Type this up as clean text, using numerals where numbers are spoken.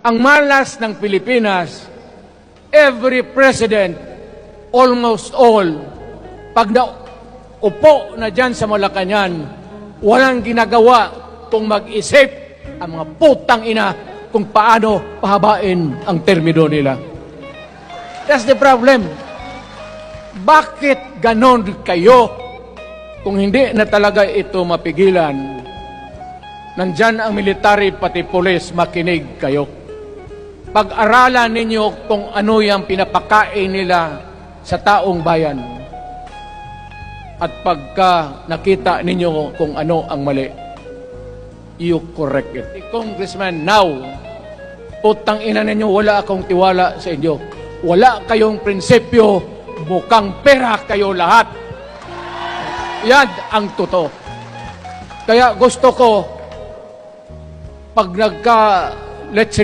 Ang malas ng Pilipinas, every president, almost all, pag naupo na dyan sa Malacañang, walang ginagawa kung mag-isip ang mga putang ina kung paano pahabain ang termino nila. That's the problem. Bakit ganon kayo kung hindi na talaga ito mapigilan? Nandyan ang military pati pulis, makinig kayo. Pag-aralan ninyo kung ano yung pinapakain nila sa taong bayan. At pagka nakita ninyo kung ano ang mali, you correct it. Congressman, now, putang ina ninyo, wala akong tiwala sa inyo. Wala kayong prinsipyo, mukhang pera kayo lahat. Yan ang totoo. Kaya gusto ko, pag nagka-let's